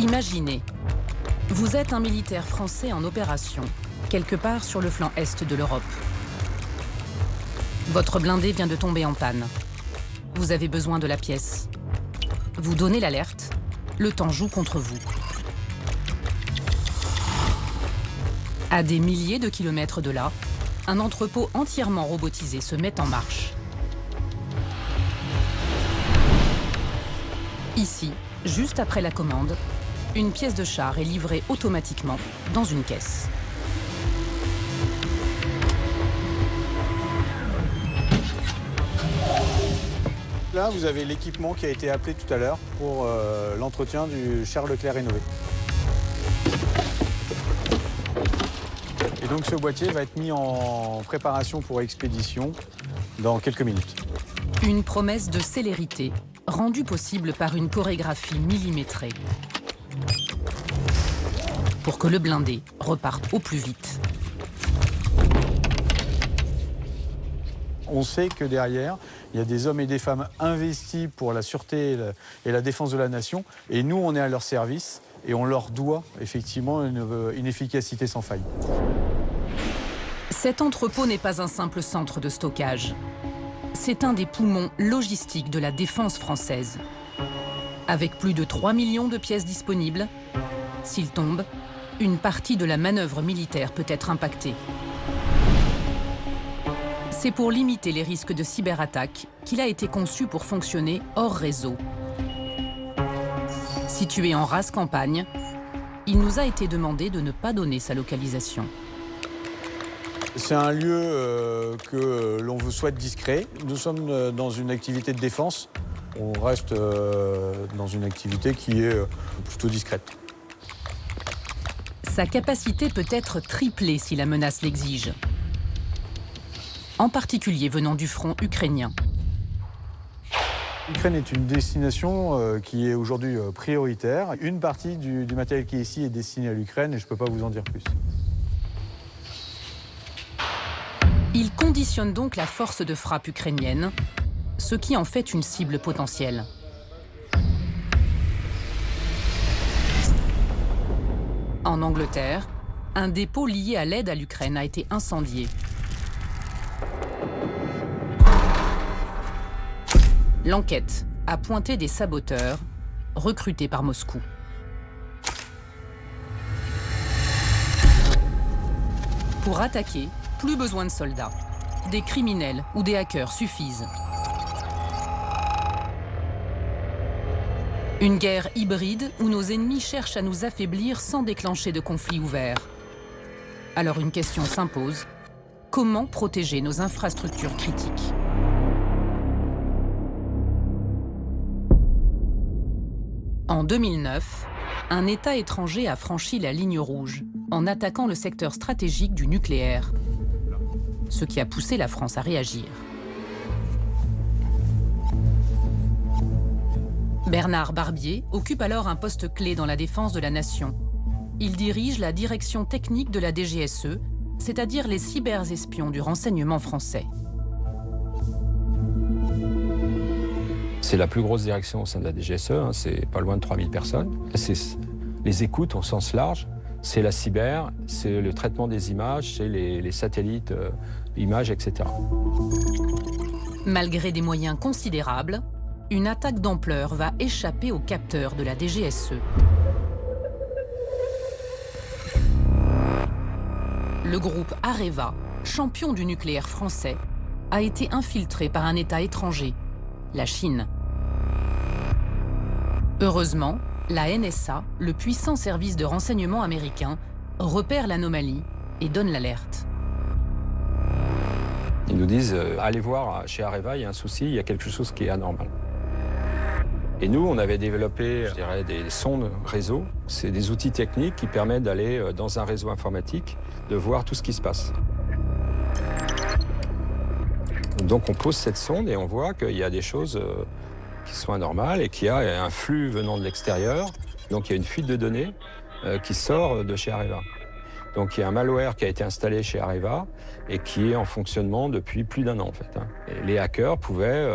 Imaginez, vous êtes un militaire français en opération, quelque part sur le flanc est de l'Europe. Votre blindé vient de tomber en panne. Vous avez besoin de la pièce. Vous donnez l'alerte, le temps joue contre vous. À des milliers de kilomètres de là, un entrepôt entièrement robotisé se met en marche. Ici, juste après la commande, une pièce de char est livrée automatiquement dans une caisse. Là, vous avez l'équipement qui a été appelé tout à l'heure pour l'entretien du char Leclerc rénové. Et donc ce boîtier va être mis en préparation pour expédition dans quelques minutes. Une promesse de célérité, rendue possible par une chorégraphie millimétrée. Pour que le blindé reparte au plus vite. On sait que derrière, il y a des hommes et des femmes investis pour la sûreté et la défense de la nation. Et nous, on est à leur service et on leur doit effectivement une efficacité sans faille. Cet entrepôt n'est pas un simple centre de stockage. C'est un des poumons logistiques de la défense française. Avec plus de 3 millions de pièces disponibles, s'il tombe, une partie de la manœuvre militaire peut être impactée. C'est pour limiter les risques de cyberattaque qu'il a été conçu pour fonctionner hors réseau. Situé en rase campagne, il nous a été demandé de ne pas donner sa localisation. C'est un lieu que l'on souhaite discret. Nous sommes dans une activité de défense. On reste dans une activité qui est plutôt discrète. Sa capacité peut être triplée si la menace l'exige. En particulier venant du front ukrainien. L'Ukraine est une destination qui est aujourd'hui prioritaire. Une partie du matériel qui est ici est destiné à l'Ukraine et je ne peux pas vous en dire plus. Il conditionne donc la force de frappe ukrainienne, ce qui en fait une cible potentielle. En Angleterre, un dépôt lié à l'aide à l'Ukraine a été incendié. L'enquête a pointé des saboteurs recrutés par Moscou. Pour attaquer, plus besoin de soldats. Des criminels ou des hackers suffisent. Une guerre hybride où nos ennemis cherchent à nous affaiblir sans déclencher de conflit ouvert. Alors une question s'impose. Comment protéger nos infrastructures critiques ? En 2009, un État étranger a franchi la ligne rouge en attaquant le secteur stratégique du nucléaire, ce qui a poussé la France à réagir. Bernard Barbier occupe alors un poste clé dans la défense de la nation. Il dirige la direction technique de la DGSE, c'est-à-dire les cyberespions du renseignement français. C'est la plus grosse direction au sein de la DGSE, c'est pas loin de 3000 personnes. C'est les écoutes au sens large, c'est la cyber, c'est le traitement des images, c'est les satellites, images, etc. Malgré des moyens considérables, une attaque d'ampleur va échapper aux capteurs de la DGSE. Le groupe Areva, champion du nucléaire français, a été infiltré par un État étranger, la Chine. Heureusement, la NSA, le puissant service de renseignement américain, repère l'anomalie et donne l'alerte. Ils nous disent allez voir chez Areva, il y a un souci, il y a quelque chose qui est anormal. Et nous, on avait développé, je dirais, des sondes réseau. C'est des outils techniques qui permettent d'aller dans un réseau informatique, de voir tout ce qui se passe. Donc on pose cette sonde et on voit qu'il y a des choses qui sont anormales et qu'il y a un flux venant de l'extérieur. Donc il y a une fuite de données qui sort de chez Areva. Donc il y a un malware qui a été installé chez Areva et qui est en fonctionnement depuis plus d'1 an en fait. Et les hackers pouvaient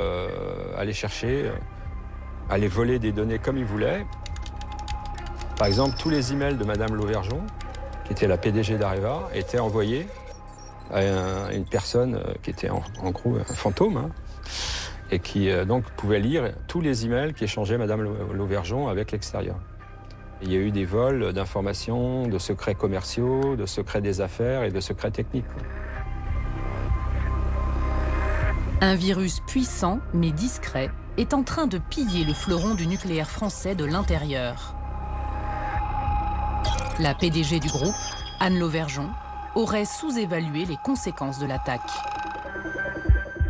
aller chercher, aller voler des données comme ils voulaient. Par exemple, tous les emails de Madame Lauvergeon, qui était la PDG d'Areva, étaient envoyés à une personne qui était en gros un fantôme, hein, et qui donc pouvait lire tous les emails qu'échangeait Madame Lauvergeon avec l'extérieur. Il y a eu des vols d'informations, de secrets commerciaux, de secrets des affaires et de secrets techniques. Un virus puissant mais discret est en train de piller le fleuron du nucléaire français de l'intérieur. La PDG du groupe, Anne Lauvergeon, aurait sous-évalué les conséquences de l'attaque.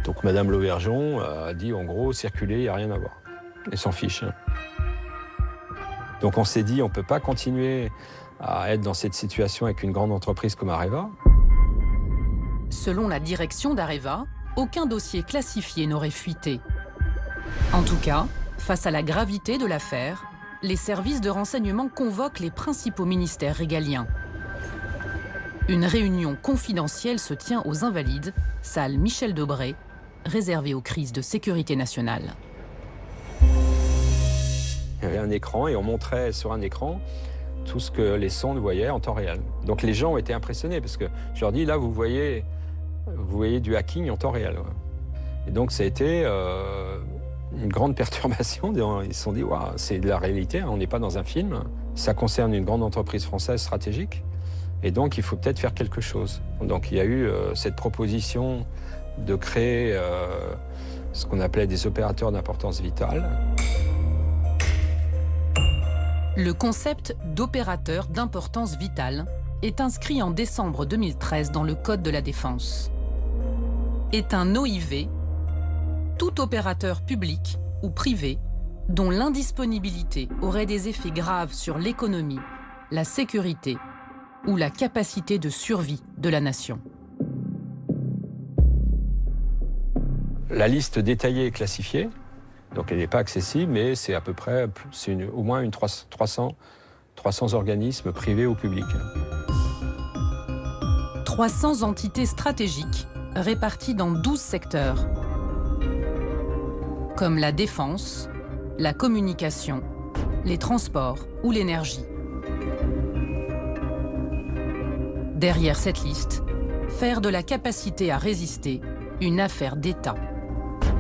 Donc Madame Lauvergeon a dit en gros, circuler, il n'y a rien à voir. Elle s'en fiche. Hein. Donc on s'est dit, on ne peut pas continuer à être dans cette situation avec une grande entreprise comme Areva. Selon la direction d'Areva, aucun dossier classifié n'aurait fuité. En tout cas, face à la gravité de l'affaire, les services de renseignement convoquent les principaux ministères régaliens. Une réunion confidentielle se tient aux Invalides, salle Michel Debré, réservée aux crises de sécurité nationale. Il y avait un écran et on montrait sur un écran tout ce que les sondes voyaient en temps réel. Donc les gens ont été impressionnés parce que je leur dis, là, vous voyez du hacking en temps réel. Ouais. Et donc ça a été une grande perturbation. Ils se sont dit, wow, c'est de la réalité, hein, on n'est pas dans un film. Ça concerne une grande entreprise française stratégique. Et donc il faut peut-être faire quelque chose. Donc il y a eu cette proposition de créer ce qu'on appelait des opérateurs d'importance vitale. Le concept d'opérateur d'importance vitale est inscrit en décembre 2013 dans le Code de la Défense. Est un OIV, tout opérateur public ou privé dont l'indisponibilité aurait des effets graves sur l'économie, la sécurité ou la capacité de survie de la nation. La liste détaillée est classifiée. Donc elle n'est pas accessible, mais c'est à peu près au moins 300 organismes privés ou publics. 300 entités stratégiques réparties dans 12 secteurs, comme la défense, la communication, les transports ou l'énergie. Derrière cette liste, faire de la capacité à résister une affaire d'État.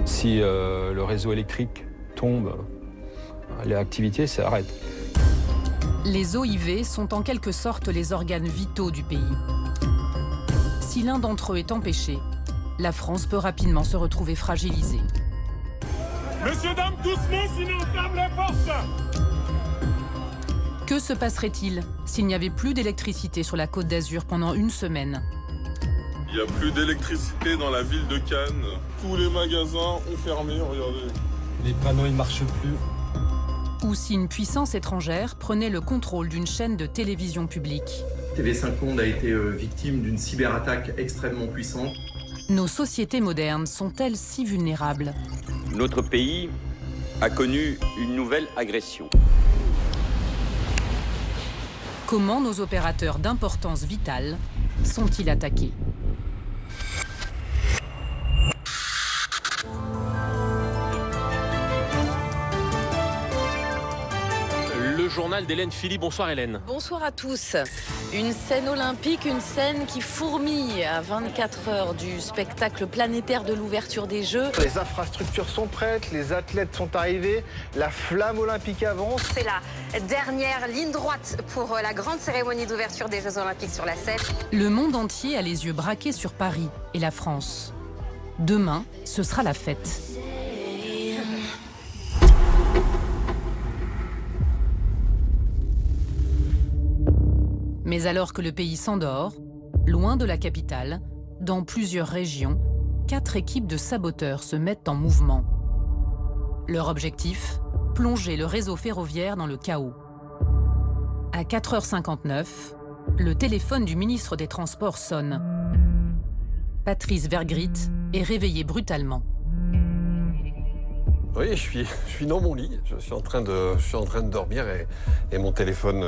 Si le réseau électrique tombe, l'activité s'arrête. Les OIV sont en quelque sorte les organes vitaux du pays. Si l'un d'entre eux est empêché, la France peut rapidement se retrouver fragilisée. Messieurs, dames, doucement, sinon on ferme les portes. Que se passerait-il s'il n'y avait plus d'électricité sur la Côte d'Azur pendant une semaine ? Il n'y a plus d'électricité dans la ville de Cannes. Tous les magasins ont fermé, regardez. Les panneaux, ils ne marchent plus. Ou si une puissance étrangère prenait le contrôle d'une chaîne de télévision publique. TV5 Monde a été victime d'une cyberattaque extrêmement puissante. Nos sociétés modernes sont-elles si vulnérables ? Notre pays a connu une nouvelle agression. Comment nos opérateurs d'importance vitale sont-ils attaqués ? Le journal d'Hélène Philly. Bonsoir Hélène. Bonsoir à tous. Une scène olympique, une scène qui fourmille à 24 heures du spectacle planétaire de l'ouverture des Jeux. Les infrastructures sont prêtes, les athlètes sont arrivés, la flamme olympique avance. C'est la dernière ligne droite pour la grande cérémonie d'ouverture des Jeux Olympiques sur la Seine. Le monde entier a les yeux braqués sur Paris et la France. Demain, ce sera la fête. Mais alors que le pays s'endort, loin de la capitale, dans plusieurs régions, 4 équipes de saboteurs se mettent en mouvement. Leur objectif, plonger le réseau ferroviaire dans le chaos. À 4h59, le téléphone du ministre des Transports sonne. Patrice Vergrit est réveillé brutalement. Oui, je suis dans mon lit, je suis en train de dormir et mon téléphone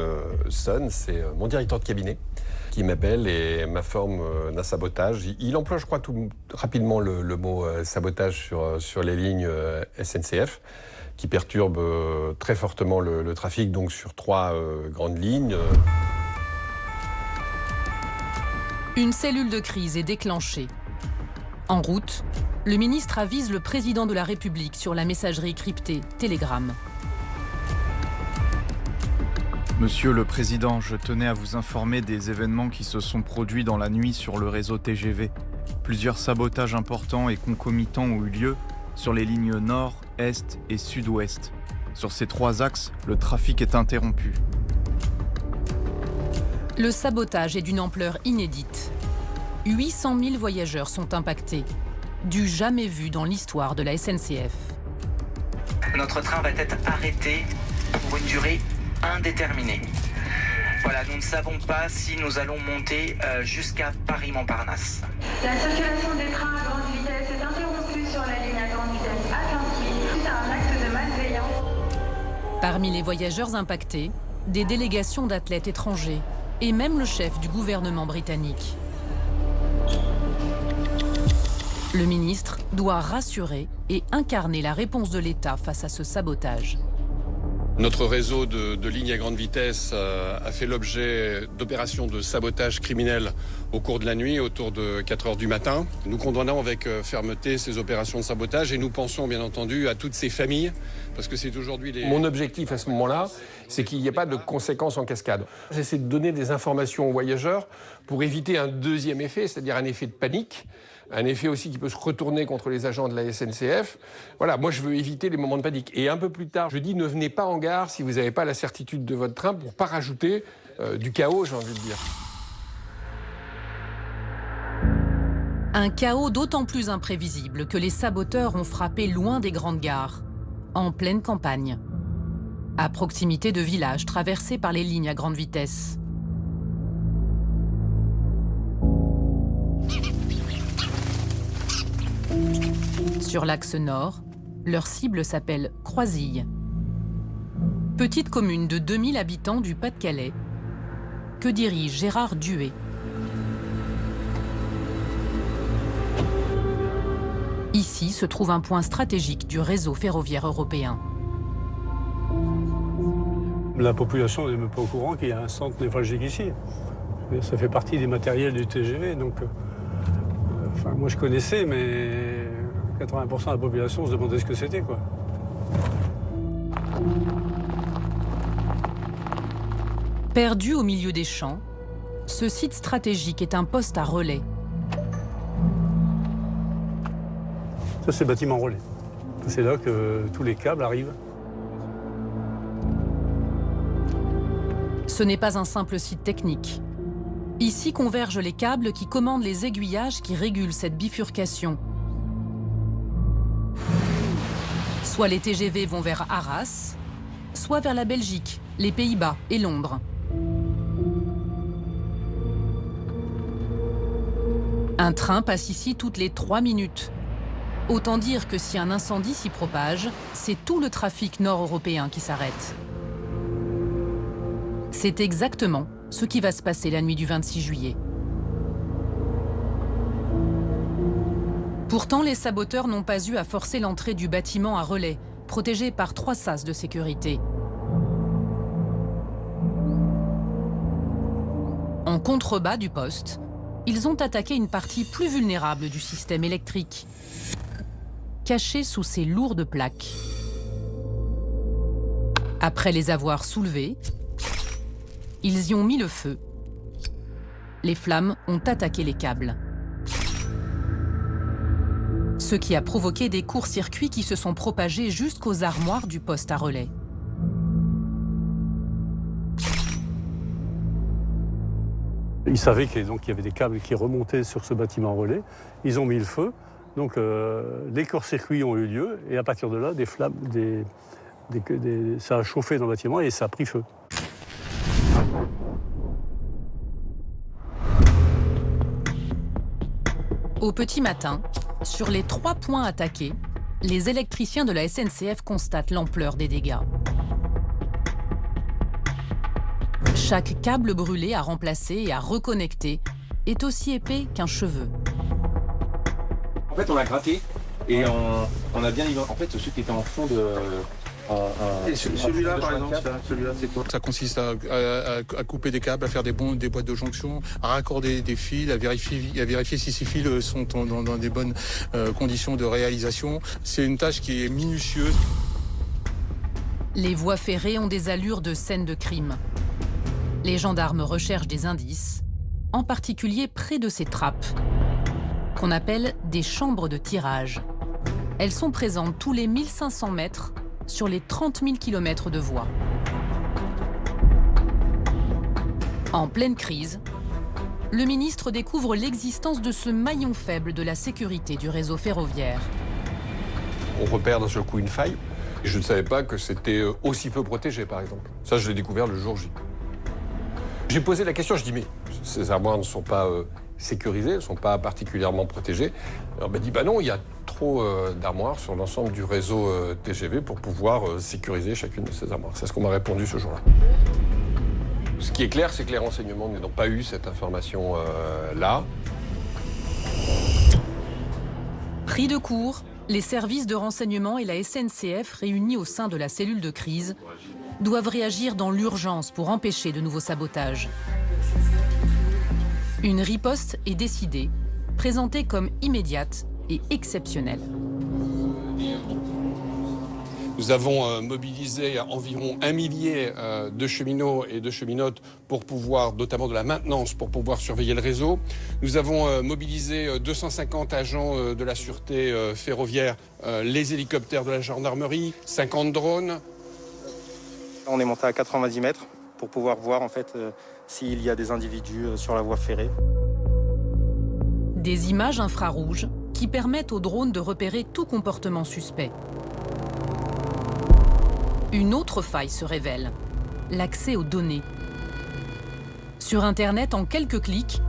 sonne. C'est mon directeur de cabinet qui m'appelle et m'informe d'un sabotage. Il emploie, je crois, rapidement le mot sabotage sur les lignes SNCF. qui perturbe très fortement le trafic, donc sur 3 grandes lignes. Une cellule de crise est déclenchée. En route, le ministre avise le président de la République sur la messagerie cryptée Telegram. Monsieur le Président, je tenais à vous informer des événements qui se sont produits dans la nuit sur le réseau TGV. Plusieurs sabotages importants et concomitants ont eu lieu sur les lignes nord, est et sud-ouest. Sur ces 3 axes, le trafic est interrompu. Le sabotage est d'une ampleur inédite. 800 000 voyageurs sont impactés, du jamais vu dans l'histoire de la SNCF. Notre train va être arrêté pour une durée indéterminée. Voilà, nous ne savons pas si nous allons monter jusqu'à Paris-Montparnasse. La circulation des trains à grande vitesse est interrompue sur la ligne à grande vitesse Atlantique suite à un acte de malveillance. Parmi les voyageurs impactés, des délégations d'athlètes étrangers et même le chef du gouvernement britannique. Le ministre doit rassurer et incarner la réponse de l'État face à ce sabotage. Notre réseau de lignes à grande vitesse a fait l'objet d'opérations de sabotage criminel au cours de la nuit, autour de 4 heures du matin. Nous condamnons avec fermeté ces opérations de sabotage et nous pensons bien entendu à toutes ces familles, parce que c'est aujourd'hui les... Mon objectif à ce moment-là, c'est qu'il n'y ait pas de conséquences en cascade. J'essaie de donner des informations aux voyageurs pour éviter un deuxième effet, c'est-à-dire un effet de panique. Un effet aussi qui peut se retourner contre les agents de la SNCF. Voilà, moi je veux éviter les moments de panique. Et un peu plus tard, je dis ne venez pas en gare si vous n'avez pas la certitude de votre train pour ne pas rajouter du chaos, j'ai envie de dire. Un chaos d'autant plus imprévisible que les saboteurs ont frappé loin des grandes gares, en pleine campagne, à proximité de villages traversés par les lignes à grande vitesse. Sur l'axe nord, leur cible s'appelle Croisille. Petite commune de 2000 habitants du Pas-de-Calais, que dirige Gérard Duet. Ici se trouve un point stratégique du réseau ferroviaire européen. La population n'est même pas au courant qu'il y a un centre névralgique ici. Ça fait partie des matériels du TGV, donc... Enfin, moi je connaissais, mais 80% de la population se demandait ce que c'était, quoi. Perdu au milieu des champs, ce site stratégique est un poste à relais. Ça, c'est le bâtiment relais. C'est là que tous les câbles arrivent. Ce n'est pas un simple site technique. Ici convergent les câbles qui commandent les aiguillages qui régulent cette bifurcation. Soit les TGV vont vers Arras, soit vers la Belgique, les Pays-Bas et Londres. Un train passe ici toutes les 3 minutes. Autant dire que si un incendie s'y propage, c'est tout le trafic nord-européen qui s'arrête. C'est exactement ce qui va se passer la nuit du 26 juillet. Pourtant, les saboteurs n'ont pas eu à forcer l'entrée du bâtiment à relais, protégé par 3 sas de sécurité. En contrebas du poste, ils ont attaqué une partie plus vulnérable du système électrique, cachée sous ces lourdes plaques. Après les avoir soulevés, ils y ont mis le feu. Les flammes ont attaqué les câbles. Ce qui a provoqué des courts-circuits qui se sont propagés jusqu'aux armoires du poste à relais. Ils savaient qu'il y avait des câbles qui remontaient sur ce bâtiment relais. Ils ont mis le feu. Donc les courts-circuits ont eu lieu. Et à partir de là, des flammes, ça a chauffé dans le bâtiment et ça a pris feu. Au petit matin, sur les 3 points attaqués, les électriciens de la SNCF constatent l'ampleur des dégâts. Chaque câble brûlé à remplacer et à reconnecter est aussi épais qu'un cheveu. En fait, on l'a gratté et On a bien en fait ceux qui étaient en fond de... Et celui-là, par exemple, celui-là, c'est quoi? Ça consiste à couper des câbles, à faire des boîtes de jonction, à raccorder des fils, à vérifier si ces fils sont dans des bonnes conditions de réalisation. C'est une tâche qui est minutieuse. Les voies ferrées ont des allures de scènes de crime. Les gendarmes recherchent des indices, en particulier près de ces trappes, qu'on appelle des chambres de tirage. Elles sont présentes tous les 1500 mètres sur les 30 000 km de voies. En pleine crise, le ministre découvre l'existence de ce maillon faible de la sécurité du réseau ferroviaire. On repère d'un seul coup une faille. Et je ne savais pas que c'était aussi peu protégé, par exemple. Ça, je l'ai découvert le jour J. J'ai posé la question, je dis, mais ces armoires ne sont pas sécurisées, ne sont pas particulièrement protégées. Alors, on m'a dit, bah non, il y a trop d'armoires sur l'ensemble du réseau TGV pour pouvoir sécuriser chacune de ces armoires. C'est ce qu'on m'a répondu ce jour-là. Ce qui est clair, c'est que les renseignements n'ont pas eu cette information-là. Pris de court, les services de renseignement et la SNCF, réunis au sein de la cellule de crise, doivent réagir dans l'urgence pour empêcher de nouveaux sabotages. Une riposte est décidée, présentée comme immédiate et exceptionnelle. Nous avons mobilisé environ 1 millier de cheminots et de cheminotes pour pouvoir, notamment de la maintenance, pour pouvoir surveiller le réseau. Nous avons mobilisé 250 agents de la sûreté ferroviaire, les hélicoptères de la gendarmerie, 50 drones. On est monté à 90 mètres pour pouvoir voir en fait s'il y a des individus sur la voie ferrée. Des images infrarouges qui permettent aux drones de repérer tout comportement suspect. Une autre faille se révèle, l'accès aux données. Sur Internet, en quelques clics,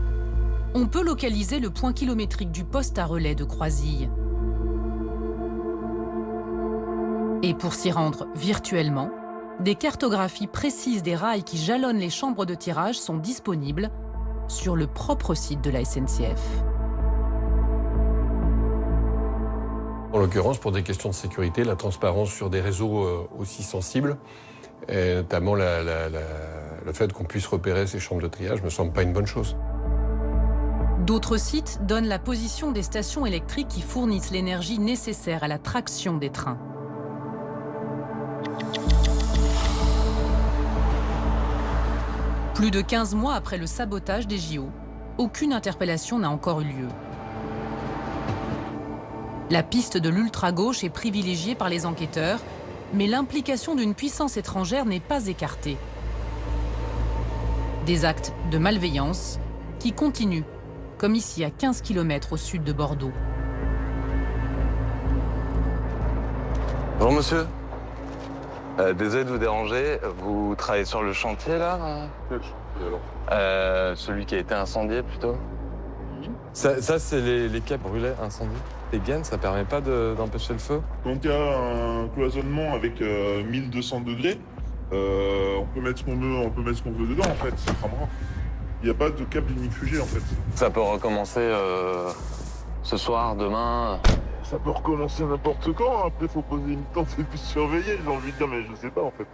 on peut localiser le point kilométrique du poste à relais de Croisilles. Et pour s'y rendre virtuellement, des cartographies précises des rails qui jalonnent les chambres de tirage sont disponibles sur le propre site de la SNCF. En l'occurrence, pour des questions de sécurité, la transparence sur des réseaux aussi sensibles, et notamment le fait qu'on puisse repérer ces chambres de triage, me semble pas une bonne chose. D'autres sites donnent la position des stations électriques qui fournissent l'énergie nécessaire à la traction des trains. Plus de 15 mois après le sabotage des JO, aucune interpellation n'a encore eu lieu. La piste de l'ultra-gauche est privilégiée par les enquêteurs, mais l'implication d'une puissance étrangère n'est pas écartée. Des actes de malveillance qui continuent, comme ici à 15 km au sud de Bordeaux. Bonjour monsieur. Désolé de vous déranger, vous travaillez sur le chantier là? Quel chantier alors? Celui qui a été incendié plutôt. Ça c'est les câbles brûlés, incendiés. Les gaines, ça permet pas d'empêcher le feu? Quand il y a un cloisonnement avec 1200 degrés, on peut mettre ce qu'on veut, dedans en fait, ça cramera. Il n'y a pas de câble ignifugé en fait. Ça peut recommencer ce soir, demain? Ça peut recommencer n'importe quand, après faut poser une tente et puis surveiller, j'ai envie de dire, mais je sais pas en fait.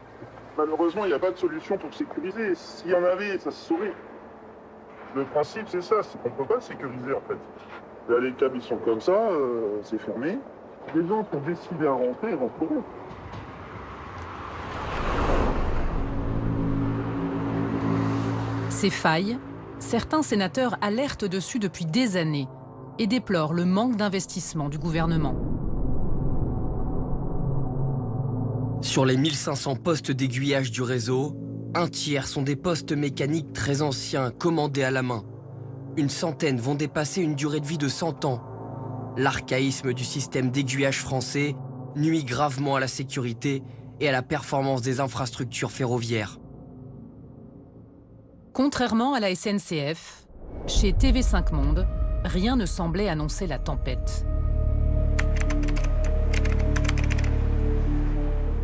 Malheureusement, il n'y a pas de solution pour sécuriser. S'il y en avait, ça se saurait. Le principe c'est ça, c'est qu'on ne peut pas sécuriser en fait. Là, les câbles ils sont comme ça, c'est fermé. Les gens qui ont décidé à rentrer, ils rentreront. Ces failles, certains sénateurs alertent dessus depuis des années et déplorent le manque d'investissement du gouvernement. Sur les 1500 postes d'aiguillage du réseau, un tiers sont des postes mécaniques très anciens, commandés à la main. Une centaine vont dépasser une durée de vie de 100 ans. L'archaïsme du système d'aiguillage français nuit gravement à la sécurité et à la performance des infrastructures ferroviaires. Contrairement à la SNCF, chez TV5 Monde, rien ne semblait annoncer la tempête.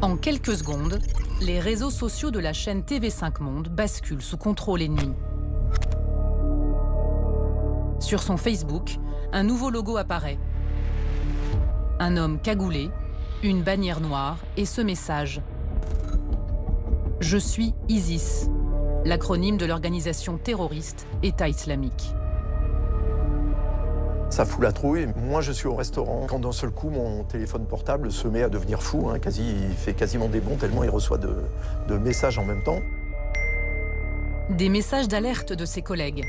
En quelques secondes, les réseaux sociaux de la chaîne TV5 Monde basculent sous contrôle ennemi. Sur son Facebook, un nouveau logo apparaît. Un homme cagoulé, une bannière noire et ce message. Je suis ISIS, l'acronyme de l'organisation terroriste État islamique. Ça fout la trouille. Moi, je suis au restaurant. Quand d'un seul coup, mon téléphone portable se met à devenir fou, il fait quasiment des bonds tellement il reçoit de messages en même temps. Des messages d'alerte de ses collègues.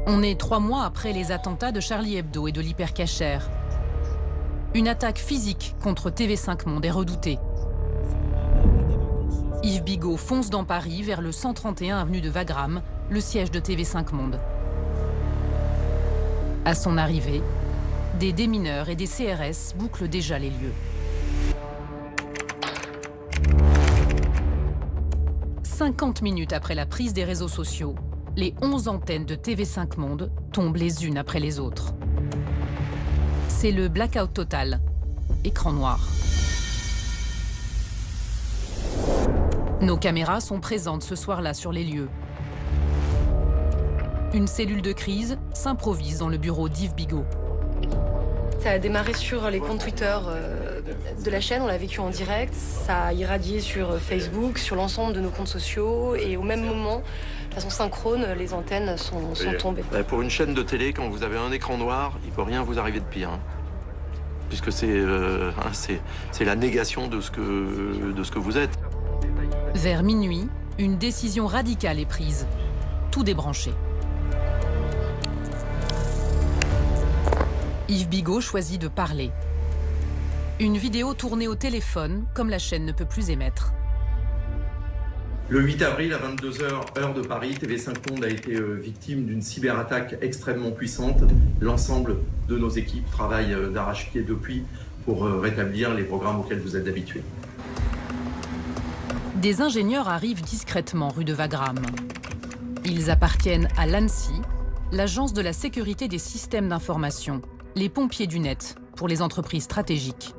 On est 3 mois après les attentats de Charlie Hebdo et de l'Hypercacher. Une attaque physique contre TV5 Monde est redoutée. Yves Bigot fonce dans Paris vers le 131 avenue de Wagram, le siège de TV5 Monde. À son arrivée, des démineurs et des CRS bouclent déjà les lieux. 50 minutes après la prise des réseaux sociaux, les 11 antennes de TV5 Monde tombent les unes après les autres. C'est le blackout total, écran noir. Nos caméras sont présentes ce soir-là sur les lieux. Une cellule de crise s'improvise dans le bureau d'Yves Bigot. Ça a démarré sur les comptes Twitter de la chaîne, on l'a vécu en direct. Ça a irradié sur Facebook, sur l'ensemble de nos comptes sociaux. Et au même moment, de façon synchrone, les antennes sont tombées. Pour une chaîne de télé, quand vous avez un écran noir, il ne peut rien vous arriver de pire. Puisque c'est la négation de ce que vous êtes. Vers minuit, une décision radicale est prise. Tout débrancher. Yves Bigot choisit de parler. Une vidéo tournée au téléphone, comme la chaîne ne peut plus émettre. Le 8 avril à 22h, heure de Paris, TV5 Monde a été victime d'une cyberattaque extrêmement puissante. L'ensemble de nos équipes travaillent d'arrache-pied depuis pour rétablir les programmes auxquels vous êtes habitués. Des ingénieurs arrivent discrètement rue de Wagram. Ils appartiennent à l'ANSSI, l'agence de la sécurité des systèmes d'information, les pompiers du net pour les entreprises stratégiques.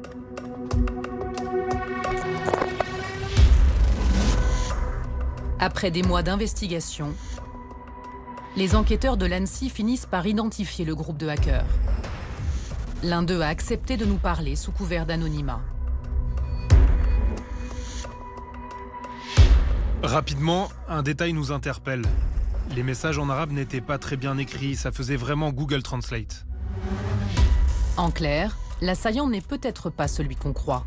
Après des mois d'investigation, les enquêteurs de l'ANSSI finissent par identifier le groupe de hackers. L'un d'eux a accepté de nous parler sous couvert d'anonymat. Rapidement, un détail nous interpelle. Les messages en arabe n'étaient pas très bien écrits, ça faisait vraiment Google Translate. En clair, l'assaillant n'est peut-être pas celui qu'on croit.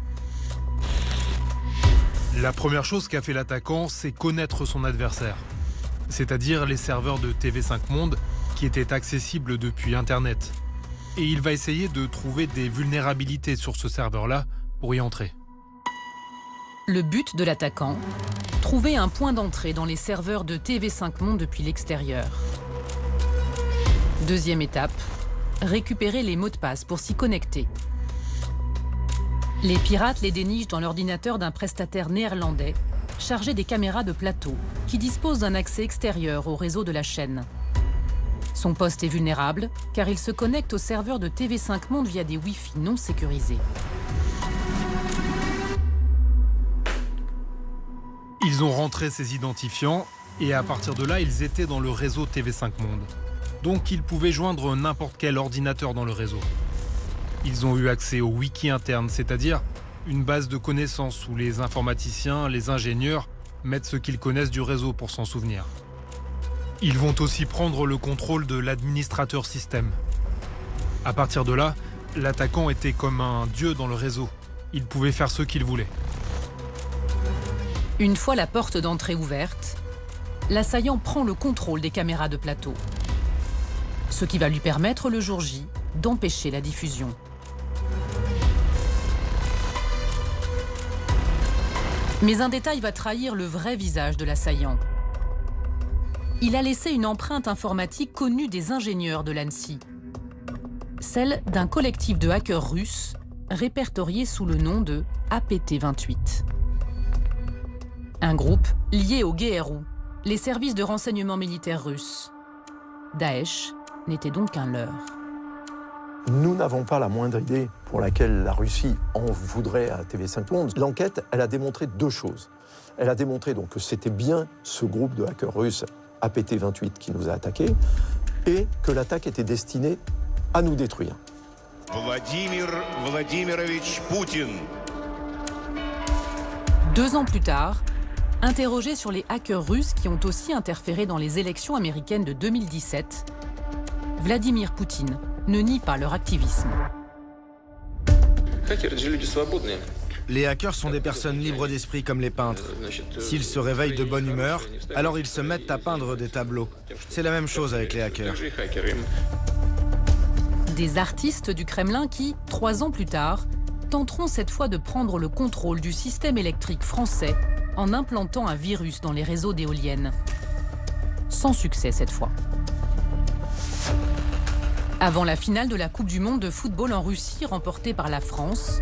La première chose qu'a fait l'attaquant, c'est connaître son adversaire. C'est-à-dire les serveurs de TV5 Monde qui étaient accessibles depuis Internet. Et il va essayer de trouver des vulnérabilités sur ce serveur-là pour y entrer. Le but de l'attaquant, trouver un point d'entrée dans les serveurs de TV5 Monde depuis l'extérieur. Deuxième étape, récupérer les mots de passe pour s'y connecter. Les pirates les dénichent dans l'ordinateur d'un prestataire néerlandais chargé des caméras de plateau qui dispose d'un accès extérieur au réseau de la chaîne. Son poste est vulnérable car il se connecte au serveur de TV5 Monde via des Wi-Fi non sécurisés. Ils ont rentré ces identifiants et à partir de là, ils étaient dans le réseau TV5 Monde. Donc ils pouvaient joindre n'importe quel ordinateur dans le réseau. Ils ont eu accès au wiki interne, c'est-à-dire une base de connaissances où les informaticiens, les ingénieurs mettent ce qu'ils connaissent du réseau pour s'en souvenir. Ils vont aussi prendre le contrôle de l'administrateur système. À partir de là, l'attaquant était comme un dieu dans le réseau. Il pouvait faire ce qu'il voulait. Une fois la porte d'entrée ouverte, l'assaillant prend le contrôle des caméras de plateau. Ce qui va lui permettre le jour J d'empêcher la diffusion. Mais un détail va trahir le vrai visage de l'assaillant. Il a laissé une empreinte informatique connue des ingénieurs de l'ANSSI. Celle d'un collectif de hackers russes répertorié sous le nom de APT28. Un groupe lié au GRU, les services de renseignement militaire russes. Daesh n'était donc qu'un leurre. Nous n'avons pas la moindre idée pour laquelle la Russie en voudrait à TV5 Monde. L'enquête, elle a démontré deux choses. Elle a démontré donc que c'était bien ce groupe de hackers russes APT28 qui nous a attaqués et que l'attaque était destinée à nous détruire. Vladimir Vladimirovich Poutine. 2 ans plus tard, interrogé sur les hackers russes qui ont aussi interféré dans les élections américaines de 2017, Vladimir Poutine ne nie pas leur activisme. Les hackers sont des personnes libres d'esprit comme les peintres. S'ils se réveillent de bonne humeur, alors ils se mettent à peindre des tableaux. C'est la même chose avec les hackers. Des artistes du Kremlin qui, 3 ans plus tard, tenteront cette fois de prendre le contrôle du système électrique français en implantant un virus dans les réseaux d'éoliennes. Sans succès cette fois. Avant la finale de la Coupe du Monde de football en Russie remportée par la France,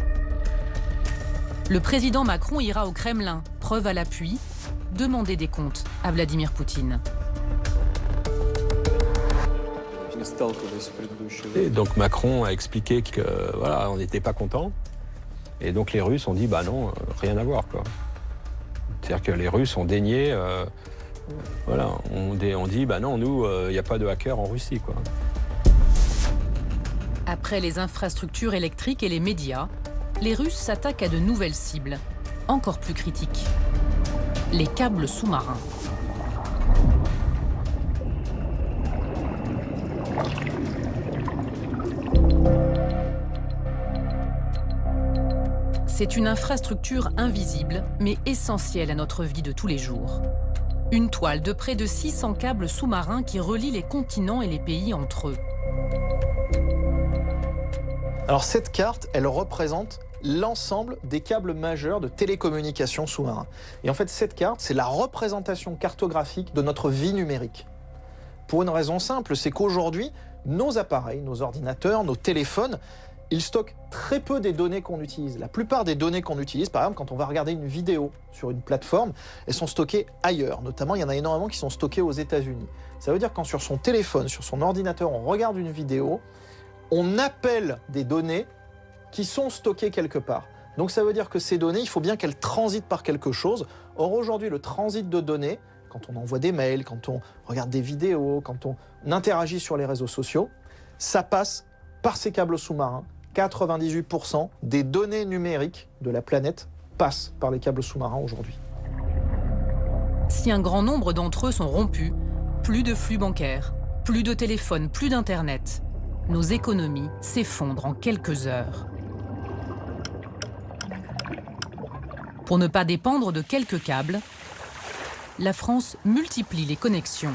le président Macron ira au Kremlin, preuve à l'appui, demander des comptes à Vladimir Poutine. Et donc Macron a expliqué que voilà, on n'était pas content. Et donc les Russes ont dit bah non, rien à voir quoi. C'est-à-dire que les Russes ont dénié, voilà, on dit bah non, nous, il n'y a pas de hackers en Russie quoi. Après les infrastructures électriques et les médias, les Russes s'attaquent à de nouvelles cibles, encore plus critiques. Les câbles sous-marins. C'est une infrastructure invisible, mais essentielle à notre vie de tous les jours. Une toile de près de 600 câbles sous-marins qui relient les continents et les pays entre eux. Alors cette carte, elle représente l'ensemble des câbles majeurs de télécommunications sous-marins. Et en fait, cette carte, c'est la représentation cartographique de notre vie numérique. Pour une raison simple, c'est qu'aujourd'hui, nos appareils, nos ordinateurs, nos téléphones, ils stockent très peu des données qu'on utilise. La plupart des données qu'on utilise, par exemple, quand on va regarder une vidéo sur une plateforme, elles sont stockées ailleurs. Notamment, il y en a énormément qui sont stockées aux États-Unis. Ça veut dire que quand sur son téléphone, sur son ordinateur, on regarde une vidéo, on appelle des données qui sont stockées quelque part. Donc ça veut dire que ces données, il faut bien qu'elles transitent par quelque chose. Or aujourd'hui, le transit de données, quand on envoie des mails, quand on regarde des vidéos, quand on interagit sur les réseaux sociaux, ça passe par ces câbles sous-marins. 98% des données numériques de la planète passent par les câbles sous-marins aujourd'hui. Si un grand nombre d'entre eux sont rompus, plus de flux bancaires, plus de téléphones, plus d'Internet, nos économies s'effondrent en quelques heures. Pour ne pas dépendre de quelques câbles, la France multiplie les connexions.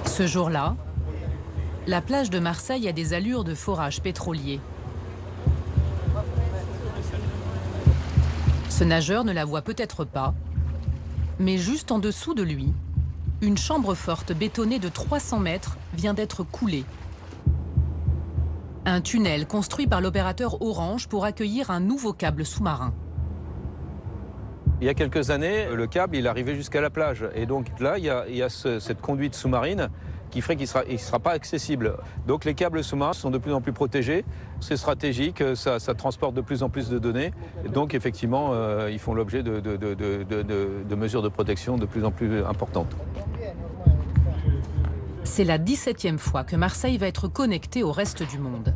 Ce jour-là, la plage de Marseille a des allures de forage pétrolier. Ce nageur ne la voit peut-être pas, mais juste en dessous de lui, une chambre forte bétonnée de 300 mètres vient d'être coulée. Un tunnel construit par l'opérateur Orange pour accueillir un nouveau câble sous-marin. Il y a quelques années, le câble il arrivait jusqu'à la plage. Et donc là, il y a cette conduite sous-marine qui ferait qu'il ne sera pas accessible. Donc les câbles sous-marins sont de plus en plus protégés. C'est stratégique, ça transporte de plus en plus de données. Et donc effectivement, ils font l'objet de mesures de protection de plus en plus importantes. C'est la 17e fois que Marseille va être connectée au reste du monde.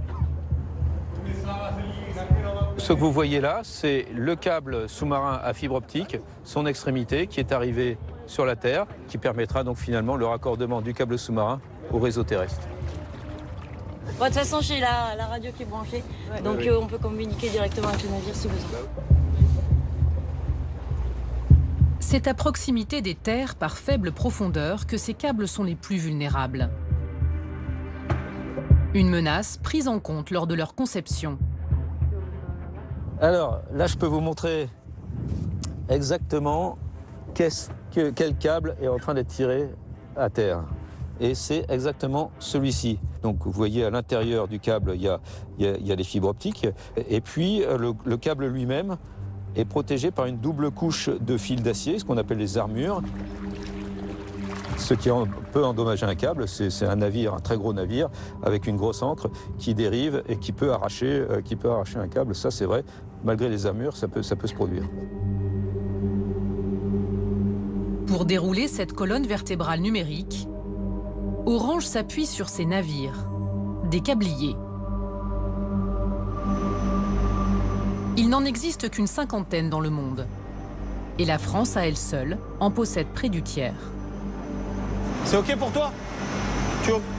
Ce que vous voyez là, c'est le câble sous-marin à fibre optique, son extrémité qui est arrivé sur la Terre, qui permettra donc finalement le raccordement du câble sous-marin au réseau terrestre. Bon, de toute façon, j'ai la radio qui est branchée, donc on peut communiquer directement avec le navire si besoin. C'est à proximité des terres par faible profondeur que ces câbles sont les plus vulnérables. Une menace prise en compte lors de leur conception. Alors là, je peux vous montrer exactement quel câble est en train d'être tiré à terre. Et c'est exactement celui-ci. Donc vous voyez à l'intérieur du câble, il y a les fibres optiques. Et puis le câble lui-même est protégé par une double couche de fils d'acier, ce qu'on appelle les armures. Ce qui peut endommager un câble, c'est un navire, un très gros navire, avec une grosse ancre qui dérive et qui peut arracher un câble. Ça, c'est vrai, malgré les armures, ça peut se produire. Pour dérouler cette colonne vertébrale numérique, Orange s'appuie sur ses navires, des câbliers. Il n'en existe qu'une cinquantaine dans le monde. Et la France, à elle seule, en possède près du tiers. C'est OK pour toi?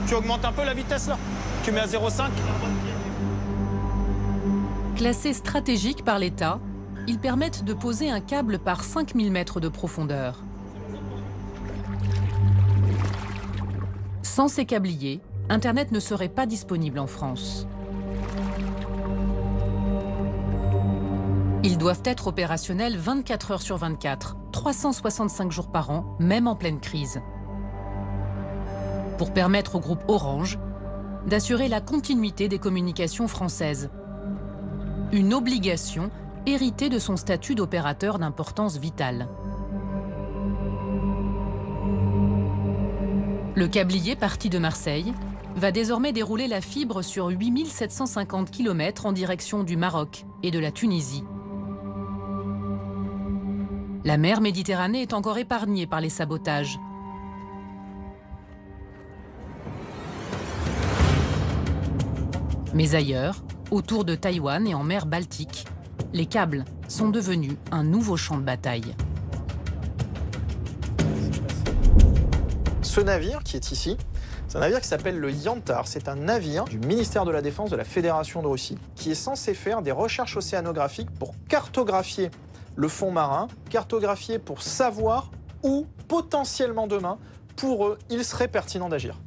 Tu augmentes un peu la vitesse là? Tu mets à 0,5? Classés stratégiques par l'État, ils permettent de poser un câble par 5000 mètres de profondeur. Sans ces câbliers, Internet ne serait pas disponible en France. Ils doivent être opérationnels 24 heures sur 24, 365 jours par an, même en pleine crise. Pour permettre au groupe Orange d'assurer la continuité des communications françaises. Une obligation héritée de son statut d'opérateur d'importance vitale. Le câblier parti de Marseille va désormais dérouler la fibre sur 8750 km en direction du Maroc et de la Tunisie. La mer Méditerranée est encore épargnée par les sabotages. Mais ailleurs, autour de Taïwan et en mer Baltique, les câbles sont devenus un nouveau champ de bataille. Ce navire qui est ici, c'est un navire qui s'appelle le Yantar. C'est un navire du ministère de la Défense de la Fédération de Russie qui est censé faire des recherches océanographiques pour cartographier le fond marin, cartographier pour savoir où, potentiellement demain, pour eux, il serait pertinent d'agir.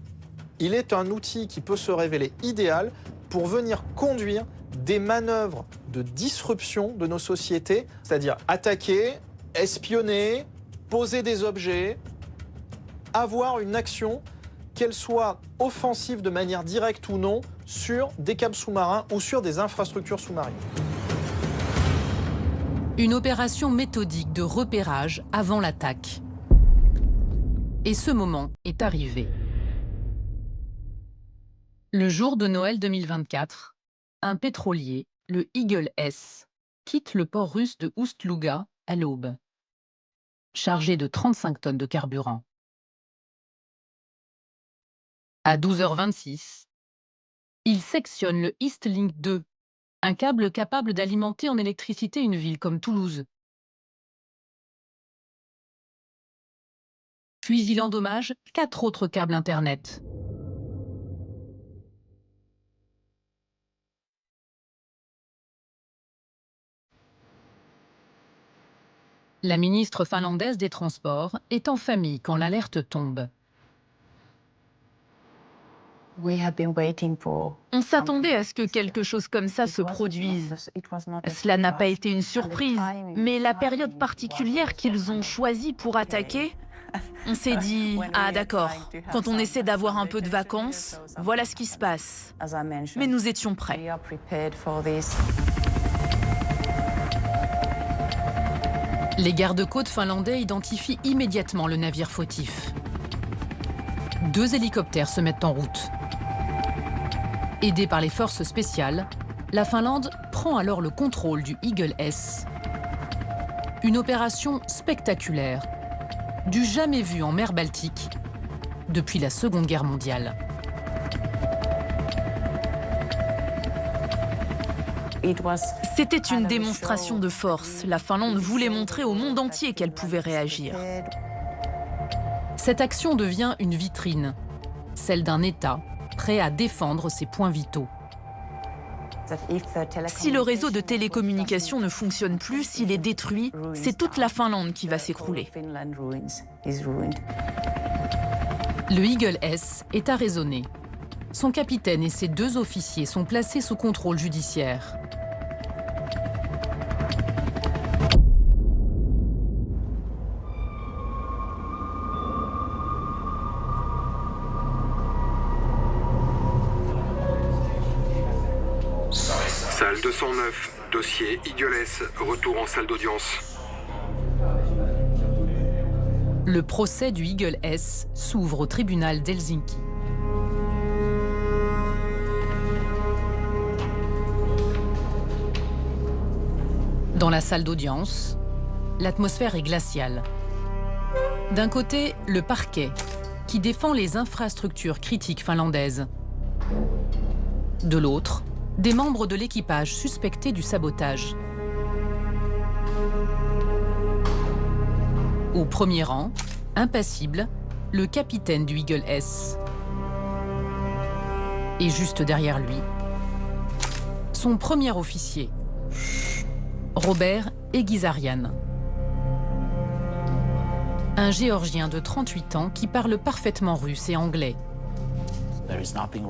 Il est un outil qui peut se révéler idéal pour venir conduire des manœuvres de disruption de nos sociétés, c'est-à-dire attaquer, espionner, poser des objets, avoir une action, qu'elle soit offensive de manière directe ou non, sur des câbles sous-marins ou sur des infrastructures sous-marines. Une opération méthodique de repérage avant l'attaque. Et ce moment est arrivé. Le jour de Noël 2024, un pétrolier, le Eagle S, quitte le port russe de Oust-Louga à l'aube, chargé de 35 tonnes de carburant. À 12h26, il sectionne le Eastlink 2, un câble capable d'alimenter en électricité une ville comme Toulouse. Puis il endommage 4 autres câbles Internet. La ministre finlandaise des Transports est en famille quand l'alerte tombe. On s'attendait à ce que quelque chose comme ça se produise. Cela n'a pas été une surprise, mais la période particulière qu'ils ont choisie pour attaquer, on s'est dit « Ah d'accord, quand on essaie d'avoir un peu de vacances, voilà ce qui se passe. » Mais nous étions prêts. Les gardes-côtes finlandais identifient immédiatement le navire fautif. 2 hélicoptères se mettent en route. Aidée par les forces spéciales, la Finlande prend alors le contrôle du Eagle S. Une opération spectaculaire, du jamais vu en mer Baltique depuis la Seconde Guerre mondiale. C'était une démonstration de force. La Finlande voulait montrer au monde entier qu'elle pouvait réagir. Cette action devient une vitrine, celle d'un État prêt à défendre ses points vitaux. Si le réseau de télécommunications ne fonctionne plus, s'il est détruit, c'est toute la Finlande qui va s'écrouler. Le Eagle S est arraisonné. Son capitaine et ses 2 officiers sont placés sous contrôle judiciaire. Salle 209, dossier Eagle S, retour en salle d'audience. Le procès du Eagle S s'ouvre au tribunal d'Helsinki. Dans la salle d'audience, l'atmosphère est glaciale. D'un côté, le parquet, qui défend les infrastructures critiques finlandaises. De l'autre, des membres de l'équipage suspectés du sabotage. Au premier rang, impassible, le capitaine du Eagle S. Et juste derrière lui, son premier officier, Robert Egizarian. Un Géorgien de 38 ans qui parle parfaitement russe et anglais.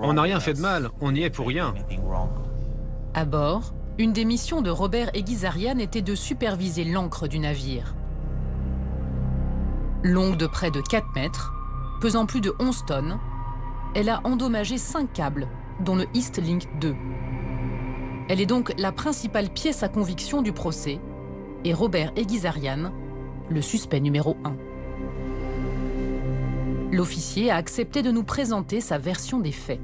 On n'a rien fait de mal, on y est pour rien. À bord, une des missions de Robert Egizarian était de superviser l'ancre du navire. Longue de près de 4 mètres, pesant plus de 11 tonnes, elle a endommagé 5 câbles, dont le East Link 2. Elle est donc la principale pièce à conviction du procès, et Robert Egizarian, le suspect numéro 1. L'officier a accepté de nous présenter sa version des faits.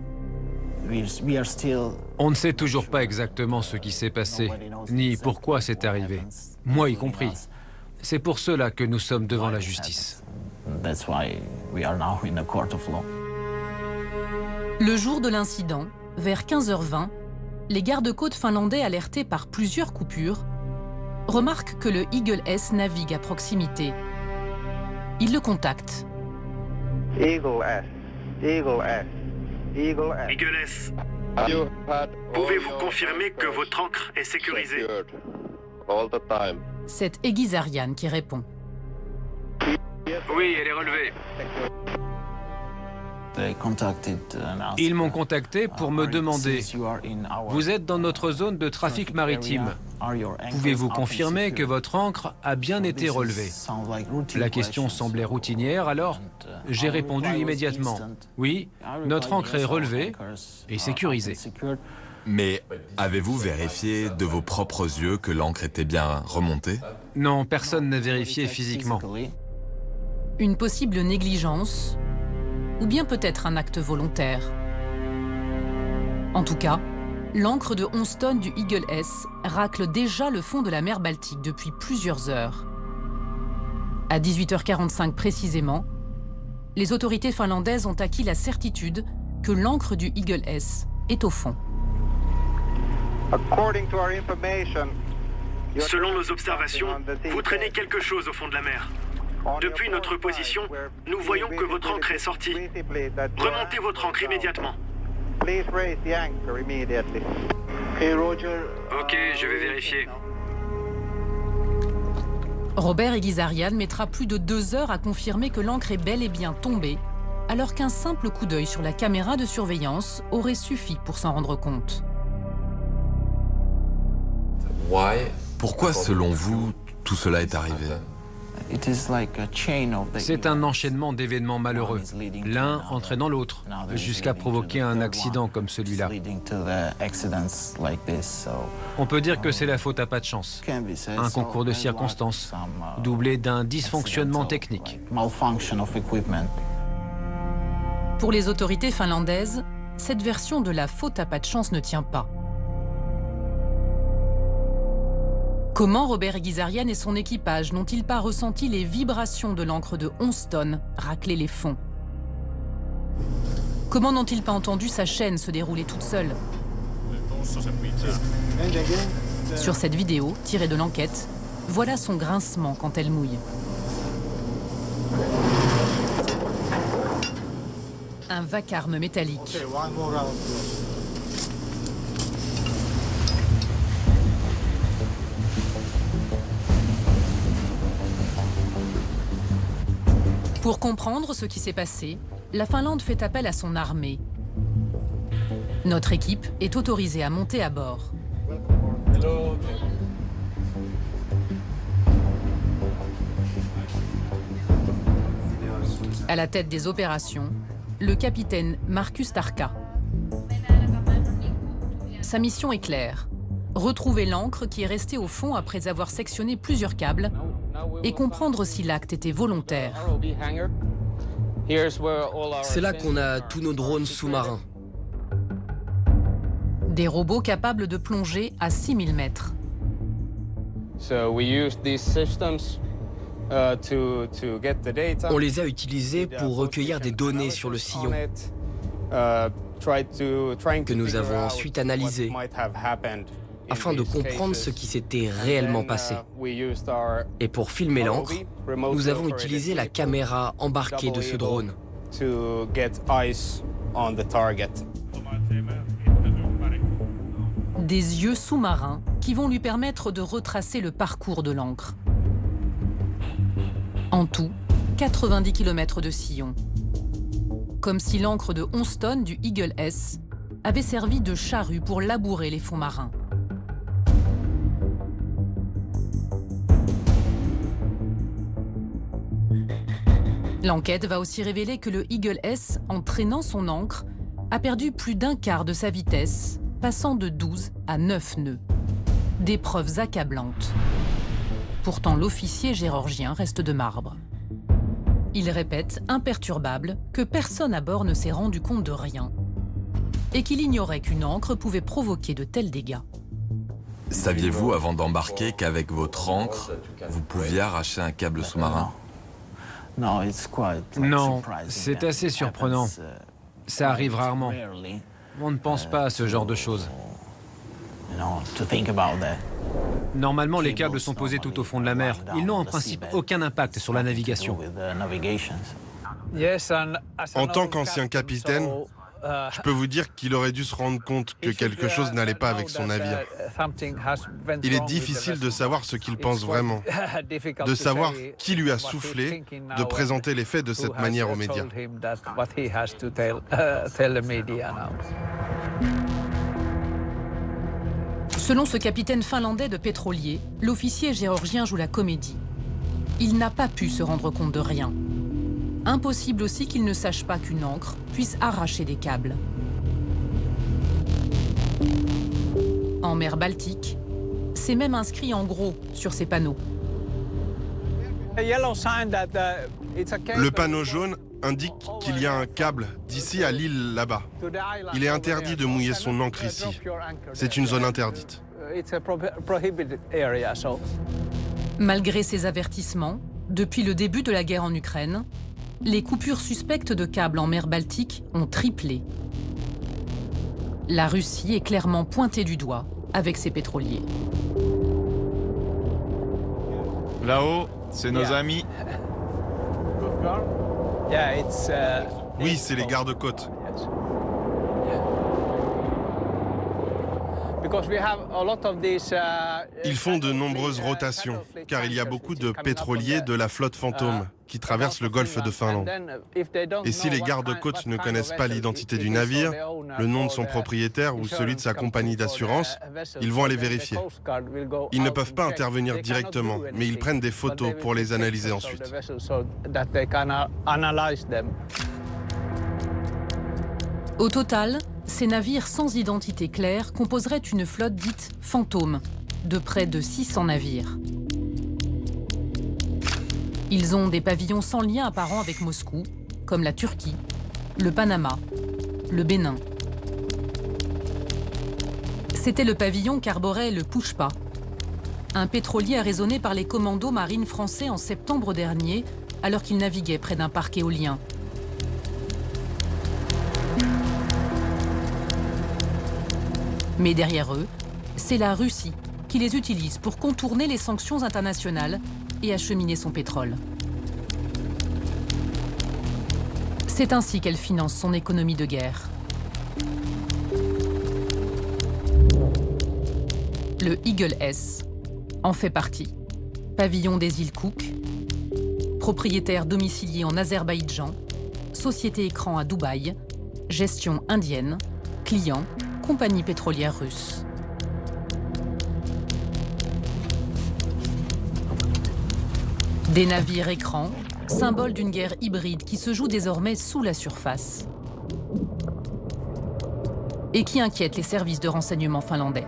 On ne sait toujours pas exactement ce qui s'est passé, ni pourquoi c'est arrivé, moi y compris. C'est pour cela que nous sommes devant la justice. Le jour de l'incident, vers 15h20, les gardes-côtes finlandais alertés par plusieurs coupures remarquent que le Eagle S navigue à proximité. Ils le contactent. Eagle S, Eagle S, Eagle S. Eagle S, pouvez-vous confirmer que votre ancre est sécurisée? C'est Egizarian qui répond. Oui, elle est relevée. Ils m'ont contacté pour me demander « Vous êtes dans notre zone de trafic maritime. Pouvez-vous confirmer que votre ancre a bien été relevée ?» La question semblait routinière, alors j'ai répondu immédiatement « Oui, notre ancre est relevée et sécurisée. » Mais avez-vous vérifié de vos propres yeux que l'ancre était bien remontée? Non, personne n'a vérifié physiquement. Une possible négligence ou bien peut-être un acte volontaire. En tout cas, l'ancre de 11 tonnes du Eagle S racle déjà le fond de la mer Baltique depuis plusieurs heures. À 18h45 précisément, les autorités finlandaises ont acquis la certitude que l'ancre du Eagle S est au fond. Selon nos observations, vous traînez quelque chose au fond de la mer. Depuis notre position, nous voyons que votre ancre est sortie. Remontez votre ancre immédiatement. Ok, je vais vérifier. Robert Egizarian mettra plus de 2 heures à confirmer que l'ancre est bel et bien tombée, alors qu'un simple coup d'œil sur la caméra de surveillance aurait suffi pour s'en rendre compte. Pourquoi, selon vous, tout cela est arrivé? C'est un enchaînement d'événements malheureux, l'un entraînant l'autre, jusqu'à provoquer un accident comme celui-là. On peut dire que c'est la faute à pas de chance, un concours de circonstances, doublé d'un dysfonctionnement technique. Pour les autorités finlandaises, cette version de la faute à pas de chance ne tient pas. Comment Robert Egizarian et son équipage n'ont-ils pas ressenti les vibrations de l'ancre de 11 tonnes racler les fonds? Comment n'ont-ils pas entendu sa chaîne se dérouler toute seule? Sur cette vidéo, tirée de l'enquête, voilà son grincement quand elle mouille. Un vacarme métallique. Pour comprendre ce qui s'est passé, la Finlande fait appel à son armée. Notre équipe est autorisée à monter à bord. À la tête des opérations, le capitaine Markus Tarka. Sa mission est claire. Retrouver l'ancre qui est restée au fond après avoir sectionné plusieurs câbles et comprendre si l'acte était volontaire. C'est là qu'on a tous nos drones sous-marins. Des robots capables de plonger à 6000 mètres. On les a utilisés pour recueillir des données sur le sillon, que nous avons ensuite analysées, afin de comprendre ce qui s'était réellement passé. Et pour filmer l'encre, nous avons utilisé la caméra embarquée de ce drone. Des yeux sous-marins qui vont lui permettre de retracer le parcours de l'encre. En tout, 90 km de sillon. Comme si l'encre de 11 tonnes du Eagle S avait servi de charrue pour labourer les fonds marins. L'enquête va aussi révéler que le Eagle S, en traînant son ancre, a perdu plus d'un quart de sa vitesse, passant de 12 à 9 nœuds. Des preuves accablantes. Pourtant, l'officier géorgien reste de marbre. Il répète, imperturbable, que personne à bord ne s'est rendu compte de rien et qu'il ignorait qu'une ancre pouvait provoquer de tels dégâts. Saviez-vous avant d'embarquer qu'avec votre ancre, vous pouviez arracher un câble sous-marin? Non, c'est assez surprenant. Ça arrive rarement. On ne pense pas à ce genre de choses. Normalement, les câbles sont posés tout au fond de la mer. Ils n'ont en principe aucun impact sur la navigation. En tant qu'ancien capitaine, je peux vous dire qu'il aurait dû se rendre compte que quelque chose n'allait pas avec son navire. Il est difficile de savoir ce qu'il pense vraiment, de savoir qui lui a soufflé de présenter les faits de cette manière aux médias. Selon ce capitaine finlandais de pétrolier, l'officier géorgien joue la comédie. Il n'a pas pu se rendre compte de rien. Impossible aussi qu'il ne sache pas qu'une ancre puisse arracher des câbles. En mer Baltique, c'est même inscrit en gros sur ces panneaux. Le panneau jaune indique qu'il y a un câble d'ici à l'île là-bas. Il est interdit de mouiller son ancre ici. C'est une zone interdite. Malgré ces avertissements, depuis le début de la guerre en Ukraine, les coupures suspectes de câbles en mer Baltique ont triplé. La Russie est clairement pointée du doigt avec ses pétroliers. Là-haut, c'est nos amis. Oui, c'est les gardes-côtes. Ils font de nombreuses rotations, car il y a beaucoup de pétroliers de la flotte fantôme qui traversent le golfe de Finlande. Et si les gardes-côtes ne connaissent pas l'identité du navire, le nom de son propriétaire ou celui de sa compagnie d'assurance, ils vont aller vérifier. Ils ne peuvent pas intervenir directement, mais ils prennent des photos pour les analyser ensuite. Au total, ces navires sans identité claire composeraient une flotte dite fantôme, de près de 600 navires. Ils ont des pavillons sans lien apparent avec Moscou, comme la Turquie, le Panama, le Bénin. C'était le pavillon qu'arborait le Pouchpa, un pétrolier arraisonné par les commandos marines français en septembre dernier, alors qu'ils naviguaient près d'un parc éolien. Mais derrière eux, c'est la Russie qui les utilise pour contourner les sanctions internationales et acheminer son pétrole. C'est ainsi qu'elle finance son économie de guerre. Le Eagle S en fait partie. Pavillon des îles Cook, propriétaire domicilié en Azerbaïdjan, société écran à Dubaï, gestion indienne, client, compagnie pétrolière russe. Des navires écrans, symbole d'une guerre hybride qui se joue désormais sous la surface et qui inquiète les services de renseignement finlandais.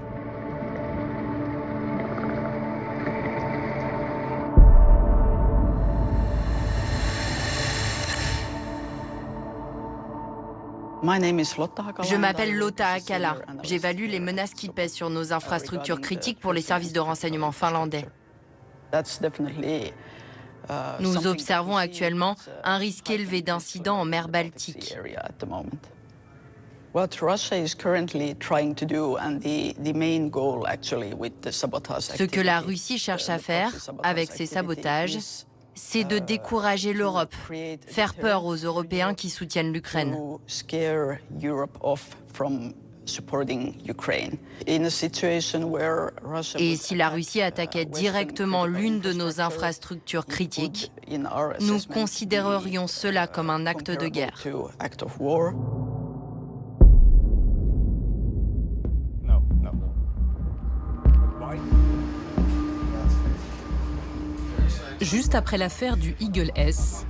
Je m'appelle Lotta Akala. J'évalue les menaces qui pèsent sur nos infrastructures critiques pour les services de renseignement finlandais. Nous observons actuellement un risque élevé d'incidents en mer Baltique. Ce que la Russie cherche à faire avec ces sabotages, c'est de décourager l'Europe, faire peur aux Européens qui soutiennent l'Ukraine. Et si la Russie attaquait directement l'une de nos infrastructures critiques, nous considérerions cela comme un acte de guerre. Juste après l'affaire du Eagle S,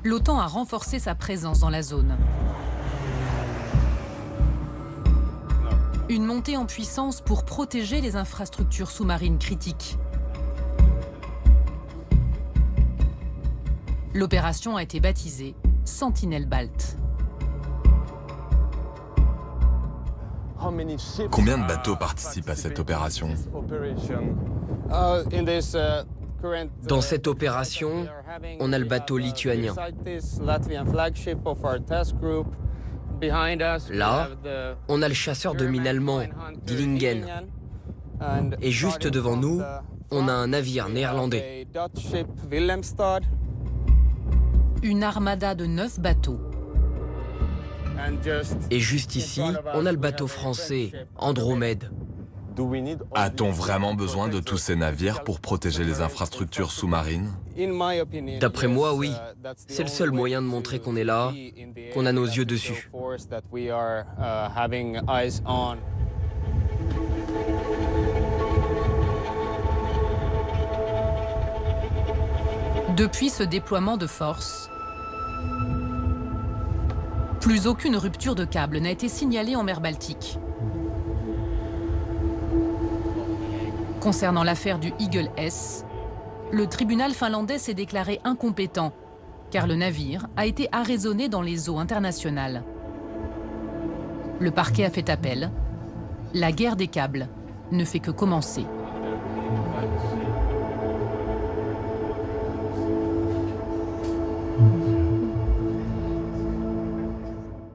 l'OTAN a renforcé sa présence dans la zone. Une montée en puissance pour protéger les infrastructures sous-marines critiques. L'opération a été baptisée Sentinelle Balt. Combien de bateaux participent à cette opération? Dans cette opération, on a le bateau lituanien. Là, on a le chasseur de mines allemand, Dillingen. Et juste devant nous, on a un navire néerlandais. Une armada de 9 bateaux. Et juste ici, on a le bateau français, Andromède. A-t-on vraiment besoin de tous ces navires pour protéger les infrastructures sous-marines? D'après moi, oui. C'est le seul moyen de montrer qu'on est là, qu'on a nos yeux dessus. Depuis ce déploiement de force, plus aucune rupture de câble n'a été signalée en mer Baltique. Concernant l'affaire du Eagle S, le tribunal finlandais s'est déclaré incompétent, car le navire a été arraisonné dans les eaux internationales. Le parquet a fait appel. La guerre des câbles ne fait que commencer.